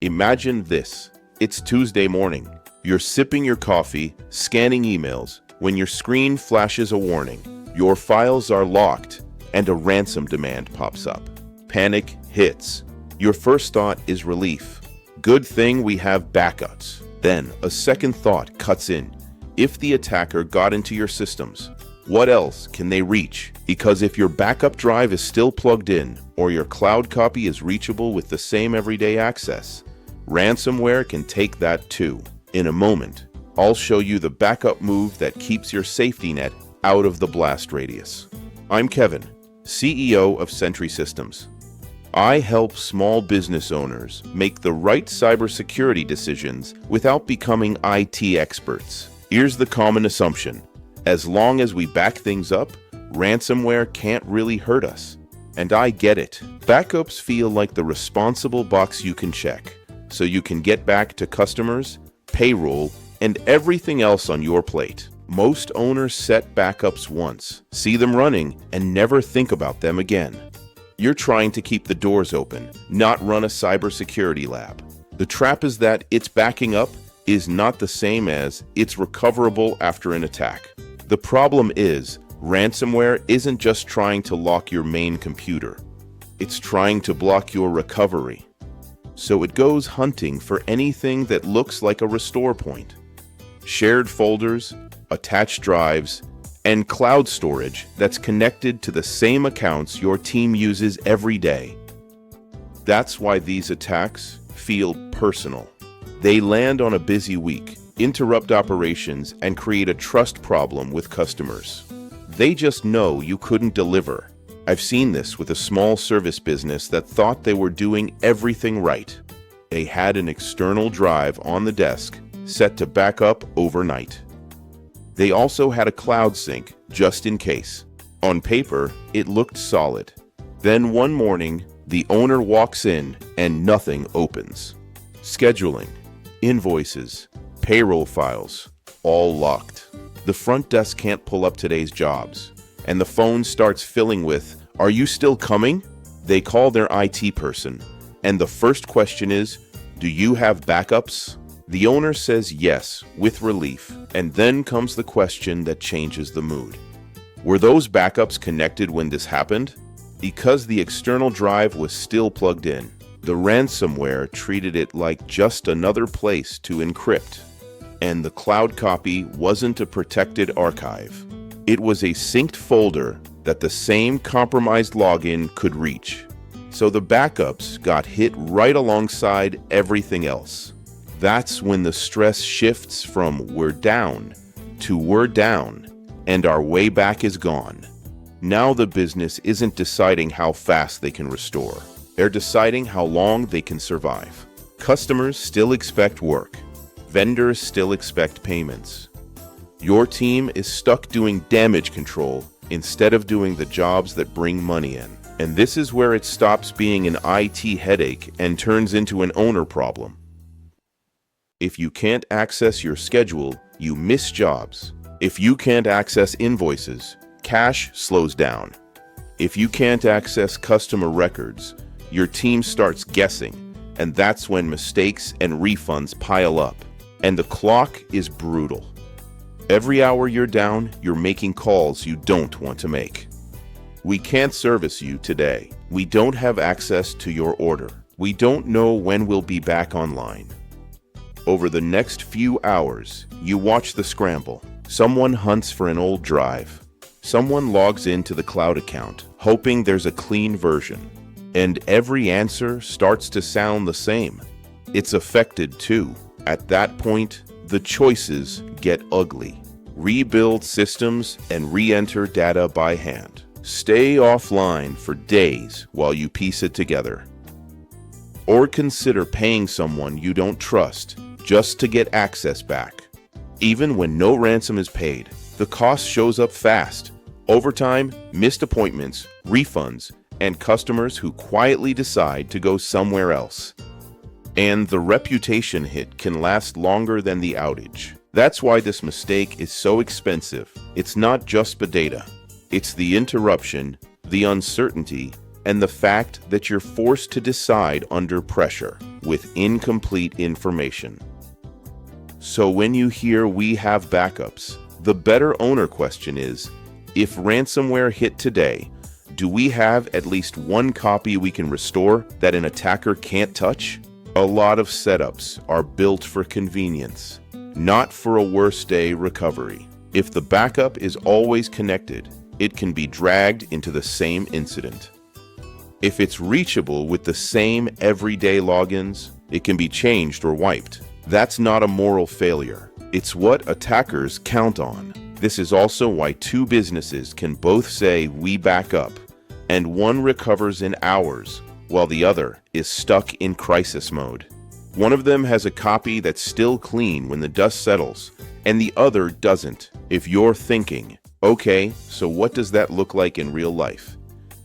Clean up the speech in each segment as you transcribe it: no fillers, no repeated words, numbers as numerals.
Imagine this. It's Tuesday morning. You're sipping your coffee, scanning emails, when your screen flashes a warning. Your files are locked, and a ransom demand pops up. Panic hits. Your first thought is relief. Good thing we have backups. Then, a second thought cuts in. If the attacker got into your systems, what else can they reach? Because if your backup drive is still plugged in, or your cloud copy is reachable with the same everyday access, ransomware can take that too. In a moment, I'll show you the backup move that keeps your safety net out of the blast radius. I'm Kevin, CEO of Sentree Systems. I help small business owners make the right cybersecurity decisions without becoming IT experts. Here's the common assumption. As long as we back things up, ransomware can't really hurt us. And I get it. Backups feel like the responsible box you can check, so you can get back to customers, payroll, and everything else on your plate. Most owners set backups once, see them running, and never think about them again. You're trying to keep the doors open, not run a cybersecurity lab. The trap is that it's backing up is not the same as it's recoverable after an attack. The problem is, ransomware isn't just trying to lock your main computer. It's trying to block your recovery. So it goes hunting for anything that looks like a restore point. Shared folders, attached drives, and cloud storage that's connected to the same accounts your team uses every day. That's why these attacks feel personal. They land on a busy week, interrupt operations, and create a trust problem with customers. They just know you couldn't deliver. I've seen this with a small service business that thought they were doing everything right. They had an external drive on the desk set to back up overnight. They also had a cloud sync, just in case. On paper, it looked solid. Then one morning, the owner walks in and nothing opens. Scheduling, invoices, payroll files, all locked. The front desk can't pull up today's jobs, and the phone starts filling with, "Are you still coming?" They call their IT person, and the first question is, "Do you have backups?" The owner says yes, with relief, and then comes the question that changes the mood. Were those backups connected when this happened? Because the external drive was still plugged in, the ransomware treated it like just another place to encrypt. And the cloud copy wasn't a protected archive. It was a synced folder that the same compromised login could reach. So the backups got hit right alongside everything else. That's when the stress shifts from "we're down" to "we're down, and our way back is gone." Now the business isn't deciding how fast they can restore. They're deciding how long they can survive. Customers still expect work. Vendors still expect payments. Your team is stuck doing damage control instead of doing the jobs that bring money in. And this is where it stops being an IT headache and turns into an owner problem. If you can't access your schedule, you miss jobs. If you can't access invoices, cash slows down. If you can't access customer records, your team starts guessing, and that's when mistakes and refunds pile up. And the clock is brutal. Every hour you're down, you're making calls you don't want to make. We can't service you today. We don't have access to your order. We don't know when we'll be back online. Over the next few hours, you watch the scramble. Someone hunts for an old drive. Someone logs into the cloud account, hoping there's a clean version. And every answer starts to sound the same. It's affected too. At that point, the choices get ugly. Rebuild systems and re-enter data by hand. Stay offline for days while you piece it together. Or consider paying someone you don't trust just to get access back. Even when no ransom is paid, the cost shows up fast. Overtime, missed appointments, refunds, and customers who quietly decide to go somewhere else. And the reputation hit can last longer than the outage. That's why this mistake is so expensive. It's not just the data. It's the interruption, the uncertainty, and the fact that you're forced to decide under pressure. with incomplete information. So when you hear "we have backups," the better owner question is, if ransomware hit today, do we have at least one copy we can restore that an attacker can't touch? A lot of setups are built for convenience, not for a worst-day recovery. If the backup is always connected, it can be dragged into the same incident. If it's reachable with the same everyday logins, it can be changed or wiped. That's not a moral failure. It's what attackers count on. This is also why two businesses can both say "we back up," and one recovers in hours, while the other is stuck in crisis mode. One of them has a copy that's still clean when the dust settles, and the other doesn't. If you're thinking, okay, so what does that look like in real life?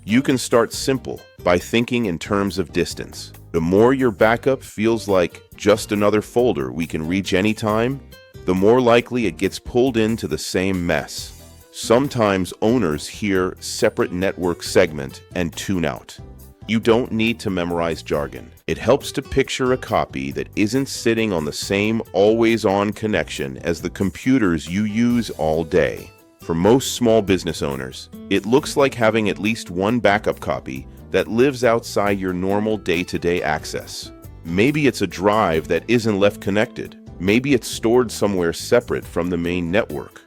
You can start simple by thinking in terms of distance. The more your backup feels like just another folder we can reach anytime, the more likely it gets pulled into the same mess. Sometimes owners hear "separate network segment" and tune out. You don't need to memorize jargon. It helps to picture a copy that isn't sitting on the same always-on connection as the computers you use all day. For most small business owners, it looks like having at least one backup copy that lives outside your normal day-to-day access. Maybe it's a drive that isn't left connected. Maybe it's stored somewhere separate from the main network.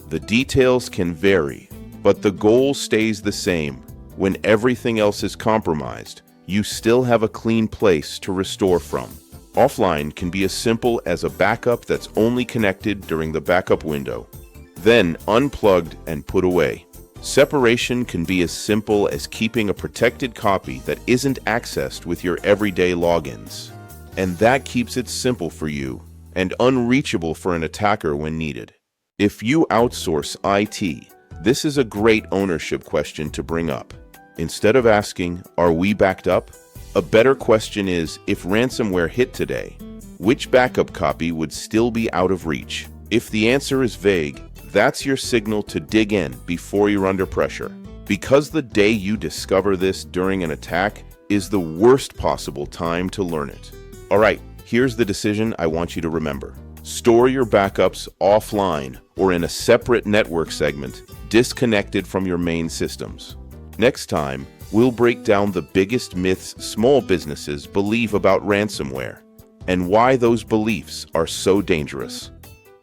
The details can vary, but the goal stays the same. When everything else is compromised, you still have a clean place to restore from. Offline can be as simple as a backup that's only connected during the backup window, then unplugged and put away. Separation can be as simple as keeping a protected copy that isn't accessed with your everyday logins. And that keeps it simple for you and unreachable for an attacker when needed. If you outsource IT, this is a great ownership question to bring up. Instead of asking, "Are we backed up?" a better question is, if ransomware hit today, which backup copy would still be out of reach? If the answer is vague, that's your signal to dig in before you're under pressure. Because the day you discover this during an attack is the worst possible time to learn it. All right, here's the decision I want you to remember. Store your backups offline or in a separate network segment, disconnected from your main systems. Next time, we'll break down the biggest myths small businesses believe about ransomware and why those beliefs are so dangerous.